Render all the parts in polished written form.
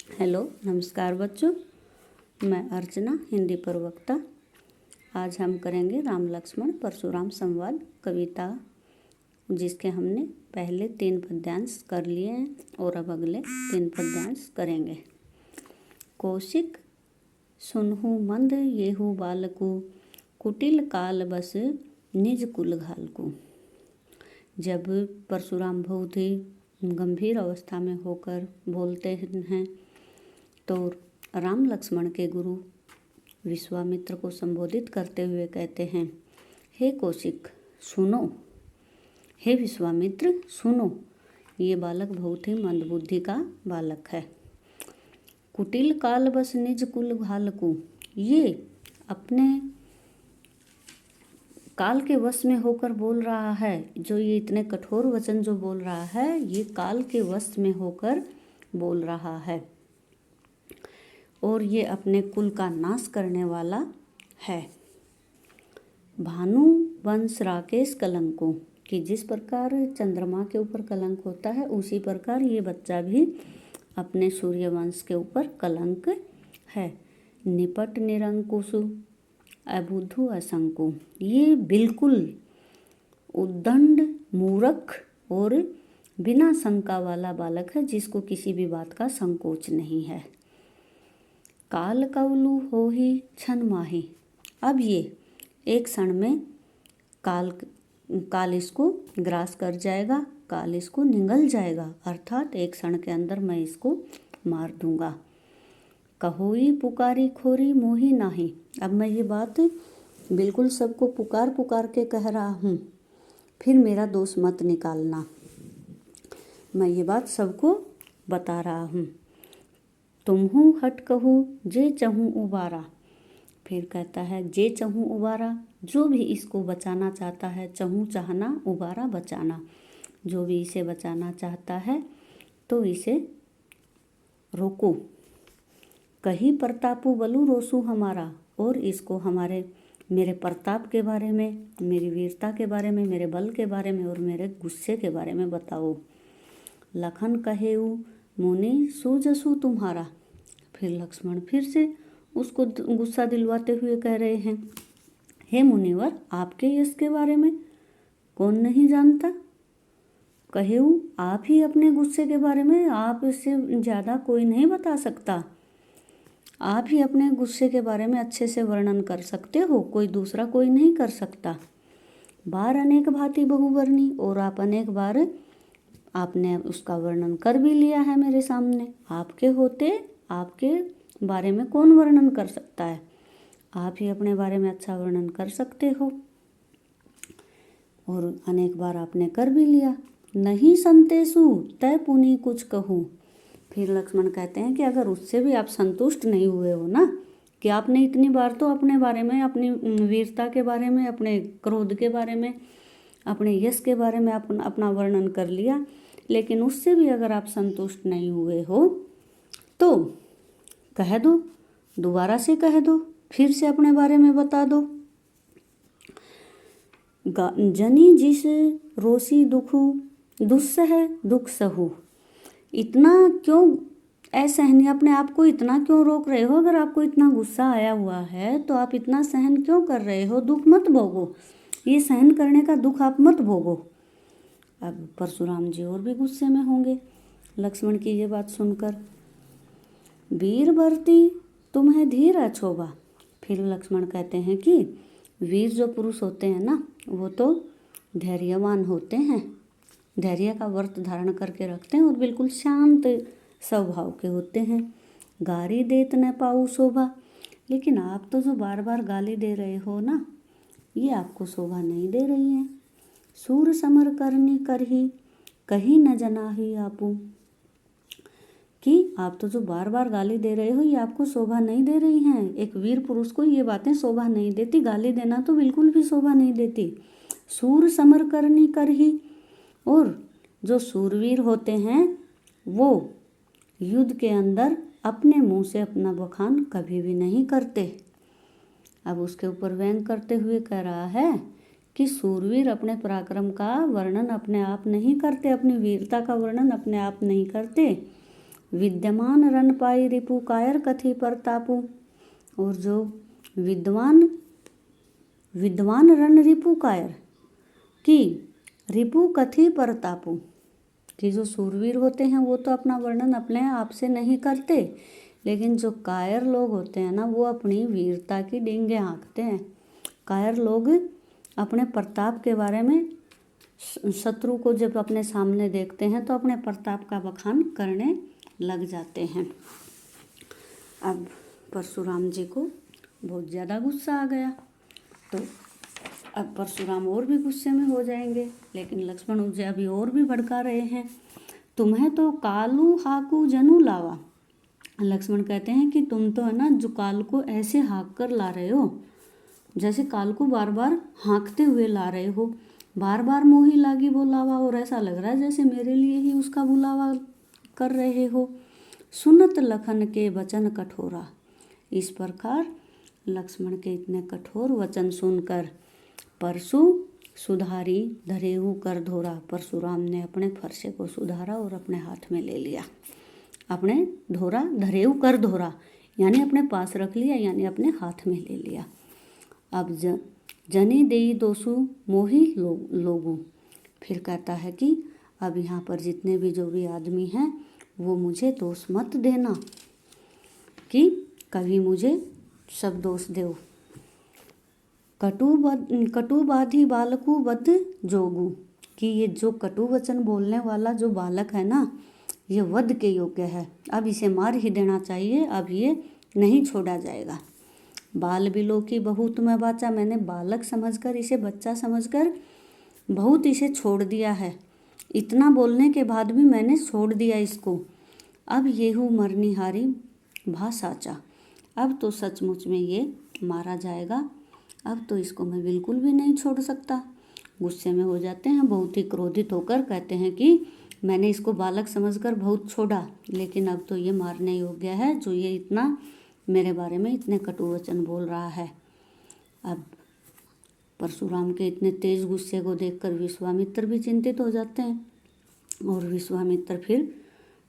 Hello, नमस्कार बच्चों। मैं अर्चना, हिंदी प्रवक्ता। आज हम करेंगे राम लक्ष्मण परशुराम संवाद कविता, जिसके हमने पहले 3 पद्यांश कर लिए हैं और अब अगले 3 पद्यांश करेंगे। कौशिक सुनहु मंद येहु बालकु, कुटिल काल बस निज कुल घालकु। जब परशुराम बहुत ही गंभीर अवस्था में होकर बोलते हैं तो राम लक्ष्मण के गुरु विश्वामित्र को संबोधित करते हुए कहते हैं, हे कौशिक सुनो, हे विश्वामित्र सुनो, ये बालक बहुत ही मंदबुद्धि का बालक है। कुटिल काल बस निज कुल घालकु, ये अपने काल के वश में होकर बोल रहा है। जो ये इतने कठोर वचन जो बोल रहा है, ये काल के वश में होकर बोल रहा है और ये अपने कुल का नाश करने वाला है। भानु वंश राकेश कलंको, कि जिस प्रकार चंद्रमा के ऊपर कलंक होता है, उसी प्रकार ये बच्चा भी अपने सूर्य वंश के ऊपर कलंक है। निपट निरंकुशु अबुद्धु असंकु, ये बिल्कुल उद्दंड मूर्ख और बिना शंका वाला बालक है, जिसको किसी भी बात का संकोच नहीं है। काल कवलु हो ही क्षण माही, अब ये एक क्षण में काल इसको ग्रास कर जाएगा, काल इसको निगल जाएगा, अर्थात एक क्षण के अंदर मैं इसको मार दूंगा। कहोई पुकारी खोरी मोही नाही, अब मैं ये बात बिल्कुल सबको पुकार के कह रहा हूँ, फिर मेरा दोष मत निकालना। मैं ये बात सबको बता रहा हूँ। तुम्हू हट कहूँ जे चहूँ उबारा, फिर कहता है जे चहूँ उबारा, जो भी इसको बचाना चाहता है, चहूँ चाहना, उबारा बचाना, जो भी इसे बचाना चाहता है तो इसे रोको। कही प्रतापु बलु रोसु हमारा, और इसको मेरे प्रताप के बारे में, मेरी वीरता के बारे में, मेरे बल के बारे में और मेरे गुस्से के बारे में बताओ। लखन कहेऊ मुनि सूजसु तुम्हारा, फिर लक्ष्मण फिर से उसको गुस्सा दिलवाते हुए कह रहे हैं, हे मुनिवर, आपके यश के बारे में कौन नहीं जानता। कहेऊ, आप ही अपने गुस्से के बारे में, आप इससे ज़्यादा कोई नहीं बता सकता। आप ही अपने गुस्से के बारे में अच्छे से वर्णन कर सकते हो, कोई दूसरा कोई नहीं कर सकता। बार अनेक भांति बहुवर्णी, और आप अनेक बार आपने उसका वर्णन कर भी लिया है मेरे सामने। आपके होते आपके बारे में कौन वर्णन कर सकता है, आप ही अपने बारे में अच्छा वर्णन कर सकते हो और अनेक बार आपने कर भी लिया। नहीं संतेषु तय पुनि कुछ कहूँ, फिर लक्ष्मण कहते हैं कि अगर उससे भी आप संतुष्ट नहीं हुए हो ना, कि आपने इतनी बार तो अपने बारे में, अपनी वीरता के बारे में, अपने क्रोध के बारे में, अपने यश के बारे में अपना वर्णन कर लिया, लेकिन उससे भी अगर आप संतुष्ट नहीं हुए हो तो कह दो, दोबारा से कह दो, फिर से अपने बारे में बता दो। जनी जिस रोसी दुखु दुस्सह दुख सहु, इतना क्यों असहनीय, अपने आप को इतना क्यों रोक रहे हो। अगर आपको इतना गुस्सा आया हुआ है तो आप इतना सहन क्यों कर रहे हो। दुख मत भोगो, ये सहन करने का दुख आप मत भोगो। अब परशुराम जी और भी गुस्से में होंगे लक्ष्मण की ये बात सुनकर। वीर भरती तुम्हें धीर अछोभा, फिर लक्ष्मण कहते हैं कि वीर जो पुरुष होते हैं ना, वो तो धैर्यवान होते हैं, धैर्य का व्रत धारण करके रखते हैं और बिल्कुल शांत स्वभाव के होते हैं। गारी देत न पाऊ शोभा, लेकिन आप तो जो बार बार गाली दे रहे हो ना, ये आपको शोभा नहीं दे रही है। सूर समर करनी करही कहीं न जनाही आपू, कि आप तो जो बार बार गाली दे रहे हो, ये आपको शोभा नहीं दे रही हैं। एक वीर पुरुष को ये बातें शोभा नहीं देती, गाली देना तो बिल्कुल भी शोभा नहीं देती। सूर समर करनी करही, और जो सूरवीर होते हैं वो युद्ध के अंदर अपने मुंह से अपना बखान कभी भी नहीं करते। अब उसके ऊपर व्यंग करते हुए कह रहा है कि सूरवीर अपने पराक्रम का वर्णन अपने आप नहीं करते, अपनी वीरता का वर्णन अपने आप नहीं करते, विद्यमान रन पाई रिपु कायर कथी परतापु। और जो विद्वान रन रिपु कायर कि रिपु कथी परतापु, कि जो सूरवीर होते हैं वो तो अपना वर्णन अपने आप से नहीं करते, लेकिन जो कायर लोग होते हैं ना वो अपनी वीरता की डींगे हाँकते हैं। कायर लोग अपने प्रताप के बारे में शत्रु को जब अपने सामने देखते हैं तो अपने प्रताप का बखान करने लग जाते हैं। अब परशुराम जी को बहुत ज़्यादा गुस्सा आ गया, तो अब परशुराम और भी गुस्से में हो जाएंगे, लेकिन लक्ष्मण उसे अभी और भी भड़का रहे हैं। तुम्हें तो कालू हाकू जनु लावा। लक्ष्मण कहते हैं कि तुम तो है ना जो काल को ऐसे हाँक कर ला रहे हो, जैसे काल को बार बार हाँकते हुए ला रहे हो। बार बार मोही लागी बुलावा, और ऐसा लग रहा है जैसे मेरे लिए ही उसका बुलावा कर रहे हो। सुनत लखन के वचन कठोरा। इस प्रकार लक्ष्मण के इतने कठोर वचन सुनकर परशु सुधारी धरेहु कर धोरा। परशुराम ने अपने फरसे को सुधारा और अपने हाथ में ले लिया। अपने धोरा धरेहु कर धोरा यानी अपने पास रख लिया, यानी अपने हाथ में ले लिया। अब जनी देई दोसु मोही लोगू। फिर कहता है कि अब यहाँ पर जितने भी जो भी आदमी हैं वो मुझे दोष मत देना कि कभी मुझे सब दोष दो। कटु बाधी बालकु वध जोगु, कि ये जो कटु वचन बोलने वाला जो बालक है ना ये वध के योग्य है, अब इसे मार ही देना चाहिए, अब ये नहीं छोड़ा जाएगा। बाल बिलो की बहुत मैं बाचा, मैंने बालक समझकर इसे बच्चा समझकर बहुत इसे छोड़ दिया है, इतना बोलने के बाद भी मैंने छोड़ दिया इसको। अब येहू मरनिहारी भा साचा, अब तो सचमुच में ये मारा जाएगा, अब तो इसको मैं बिल्कुल भी नहीं छोड़ सकता। गुस्से में हो जाते हैं, बहुत ही क्रोधित होकर कहते हैं कि मैंने इसको बालक समझकर बहुत छोड़ा, लेकिन अब तो ये मारने योग्य है जो ये इतना मेरे बारे में इतने कटु वचन बोल रहा है। अब परशुराम के इतने तेज गुस्से को देखकर विश्वामित्र भी चिंतित हो जाते हैं, और विश्वामित्र फिर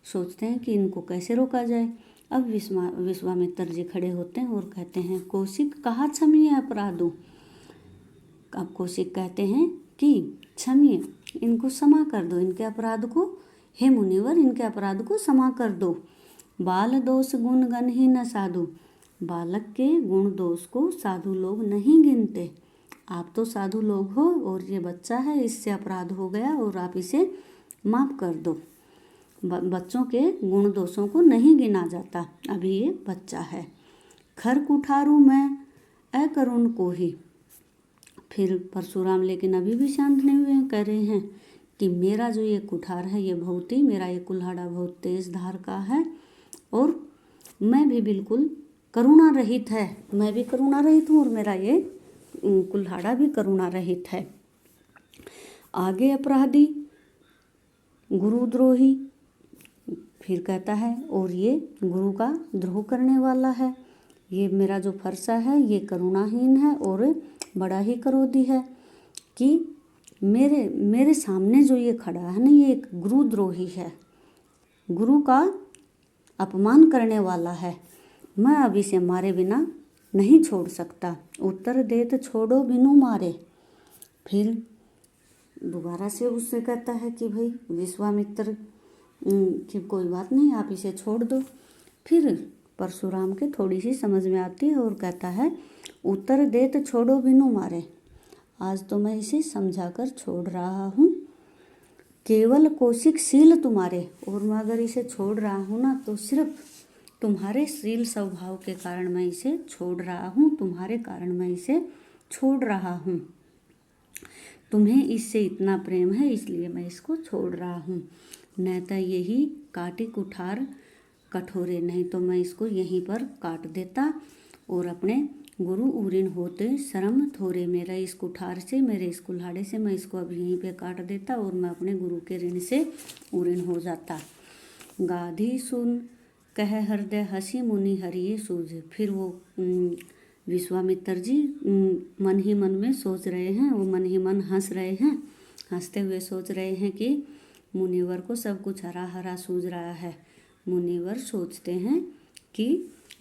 सोचते हैं कि इनको कैसे रोका जाए। अब विश्वामित्र जी खड़े होते हैं और कहते हैं कौशिक कहा क्षमीय अपराधो। अब कौशिक कहते हैं कि क्षमीय, इनको क्षमा कर दो, इनके अपराध को, हे मुनिवर इनके अपराध को क्षमा कर दो। बाल दोष गुण गण ही न साधु, बालक के गुण दोष को साधु लोग नहीं गिनते। आप तो साधु लोग हो और ये बच्चा है, इससे अपराध हो गया और आप इसे माफ कर दो। बच्चों के गुण दोषों को नहीं गिना जाता, अभी ये बच्चा है। खर कुठारू मैं अकरुण को ही। फिर परशुराम लेकिन अभी भी शांत नहीं हुए, कह रहे हैं कि मेरा जो ये कुठार है ये बहुत ही, मेरा ये कुल्हाड़ा बहुत तेज धार का है और मैं भी बिल्कुल करुणा रहित है, मैं भी करुणा रहित हूँ और मेरा ये कुल्हाड़ा भी करुणा रहित है। आगे अपराधी गुरुद्रोही, फिर कहता है और ये गुरु का द्रोह करने वाला है। ये मेरा जो फरसा है ये करुणाहीन है और बड़ा ही क्रोधी है कि मेरे सामने जो ये खड़ा है ना ये एक गुरुद्रोही है, गुरु का अपमान करने वाला है, मैं अब इसे मारे बिना नहीं छोड़ सकता। उत्तर देत छोड़ो बिनु मारे। फिर दोबारा से उससे कहता है कि भाई विश्वामित्र कि कोई बात नहीं, आप इसे छोड़ दो। फिर परशुराम के थोड़ी सी समझ में आती है और कहता है उत्तर देत छोड़ो बिनु मारे, आज तो मैं इसे समझाकर छोड़ रहा हूँ। केवल कौशिक शील तुम्हारे, और मैं अगर इसे छोड़ रहा हूँ ना तो सिर्फ तुम्हारे शील स्वभाव के कारण मैं इसे छोड़ रहा हूँ, तुम्हारे कारण मैं इसे छोड़ रहा हूँ। तुम्हें इससे इतना प्रेम है इसलिए मैं इसको छोड़ रहा हूँ, न तो यही काटी कुठार कठोरे, नहीं तो मैं इसको यहीं पर काट देता और अपने गुरु उरिन होते शर्म थोरे, मेरा इस कुठार से, मेरे इस कुल्हाड़े से मैं इसको अब यहीं पे काट देता और मैं अपने गुरु के ऋण से उरिन हो जाता। गाधी सुन कह हृदय हसी मुनि हरिये सूझ। फिर वो विश्वामित्र जी मन ही मन में सोच रहे हैं, वो मन ही मन हंस रहे हैं, हंसते हुए सोच रहे हैं कि मुनिवर को सब कुछ हरा हरा सूझ रहा है, मुनिवर सोचते हैं कि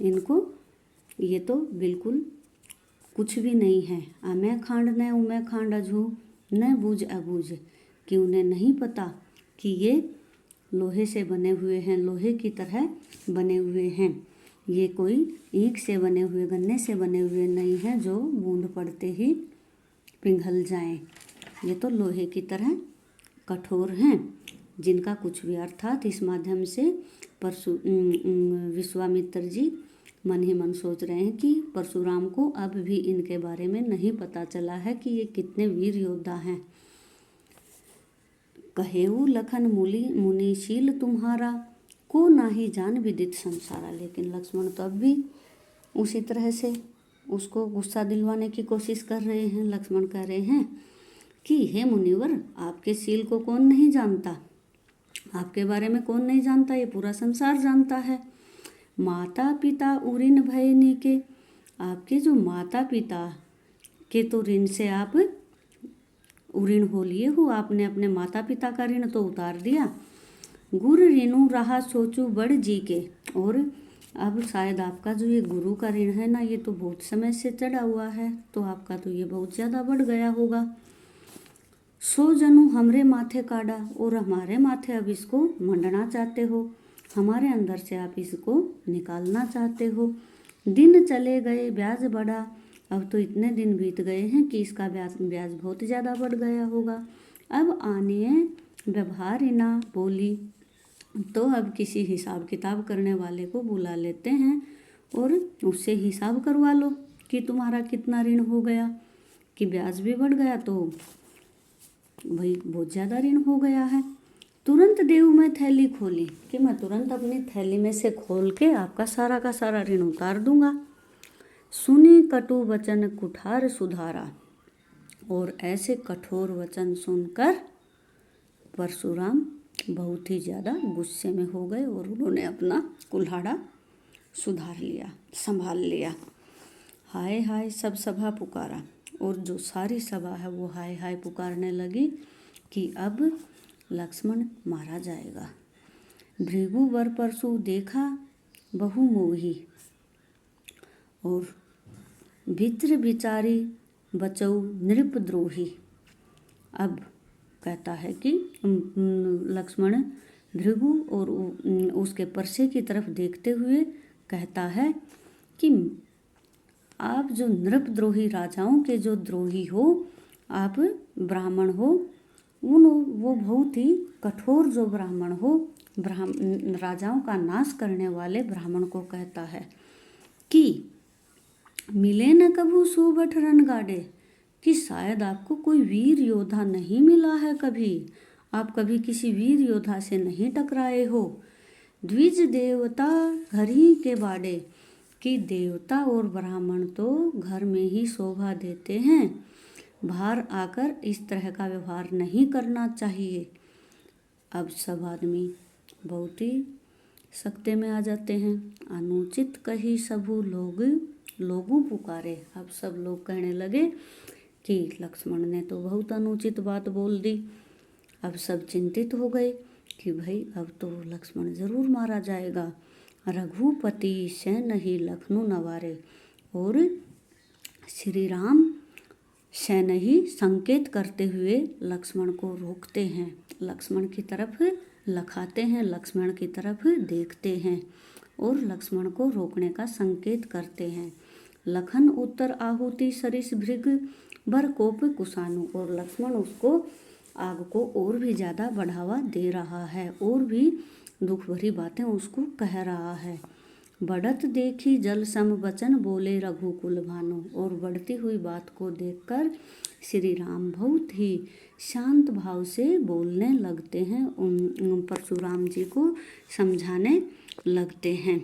इनको ये तो बिल्कुल कुछ भी नहीं है। अमै खांड न उमै खांड अझू न बूझ अबूझ, कि उन्हें नहीं पता कि ये लोहे से बने हुए हैं, लोहे की तरह बने हुए हैं। ये कोई ईंट से बने हुए, गन्ने से बने हुए नहीं हैं जो बूंद पड़ते ही पिघल जाएं। ये तो लोहे की तरह कठोर हैं, जिनका कुछ भी। अर्थात इस माध्यम से विश्वामित्र जी मन ही मन सोच रहे हैं कि परशुराम को अब भी इनके बारे में नहीं पता चला है कि ये कितने वीर योद्धा हैं। कहेऊ लखन मुनिशील तुम्हारा, को नाही जान विदित संसारा। लेकिन लक्ष्मण तो अब भी उसी तरह से उसको गुस्सा दिलवाने की कोशिश कर रहे हैं। लक्ष्मण कह रहे हैं कि हे मुनिवर, आपके शील को कौन नहीं जानता, आपके बारे में कौन नहीं जानता, ये पूरा संसार जानता है। माता पिता उऋण भय नीके, आपके जो माता पिता के तो ऋण से आप ऋण हो लिए हो, आपने अपने माता पिता का ऋण तो उतार दिया। गुर ऋणु रहा सोचू बड़ जी के, और अब शायद आपका जो ये गुरु का ऋण है ना, ये तो बहुत समय से चढ़ा हुआ है, तो आपका तो ये बहुत ज़्यादा बढ़ गया होगा। सो जनु हमरे माथे काढ़ा, और हमारे माथे अब इसको मंडना चाहते हो, हमारे अंदर से आप इसको निकालना चाहते हो। दिन चले गए ब्याज बढ़ा, अब तो इतने दिन बीत गए हैं कि इसका ब्याज बहुत ज़्यादा बढ़ गया होगा। अब आने व्यवहार ना बोली, तो अब किसी हिसाब किताब करने वाले को बुला लेते हैं और उससे हिसाब करवा लो कि तुम्हारा कितना ऋण हो गया, कि ब्याज भी बढ़ गया तो भाई बहुत ज़्यादा ऋण हो गया है। तुरंत देव मैं थैली खोली, कि मैं तुरंत अपनी थैली में से खोल के आपका सारा का सारा ऋण उतार दूंगा। सुनी कटु वचन कुठार सुधारा, और ऐसे कठोर वचन सुनकर परशुराम बहुत ही ज़्यादा गुस्से में हो गए और उन्होंने अपना कुल्हाड़ा सुधार लिया, संभाल लिया। हाय हाय सब सभा पुकारा, और जो सारी सभा है वो हाय हाय पुकारने लगी कि अब लक्ष्मण मारा जाएगा। भृगु वर परशु देखा बहु मोही, और भित्र विचारी बचऊ नृपद्रोही। अब कहता है कि लक्ष्मण भृगु और उसके परसे की तरफ देखते हुए कहता है कि आप जो नृपद्रोही, राजाओं के जो द्रोही हो, आप ब्राह्मण हो, वो बहुत ही कठोर जो ब्राह्मण हो, राजाओं का नाश करने वाले ब्राह्मण को कहता है कि मिले न कभू सुबठ रणगाड़े, कि शायद आपको कोई वीर योद्धा नहीं मिला है कभी, आप कभी किसी वीर योद्धा से नहीं टकराए हो। द्विज देवता घर ही के बाड़े, कि देवता और ब्राह्मण तो घर में ही शोभा देते हैं, बाहर आकर इस तरह का व्यवहार नहीं करना चाहिए। अब सब आदमी बहुत ही सकते में आ जाते हैं। अनुचित कही सबू लोगों पुकारे, अब सब लोग कहने लगे कि लक्ष्मण ने तो बहुत अनुचित बात बोल दी। अब सब चिंतित हो गए कि भाई अब तो लक्ष्मण जरूर मारा जाएगा। रघुपति से नहीं लखनऊ नवारे, और श्री राम से नहीं संकेत करते हुए लक्ष्मण को रोकते हैं, लक्ष्मण की तरफ लखाते हैं, लक्ष्मण की तरफ देखते हैं और लक्ष्मण को रोकने का संकेत करते हैं। लखन उत्तर आहुति सरिस भृग बर कोप कुशानु, और लक्ष्मण उसको आग को और भी ज़्यादा बढ़ावा दे रहा है और भी दुख भरी बातें उसको कह रहा है। बढ़त देखी जल सम वचन बोले रघुकुल भानु, और बढ़ती हुई बात को देखकर श्री राम बहुत ही शांत भाव से बोलने लगते हैं, उन परशुराम जी को समझाने लगते हैं।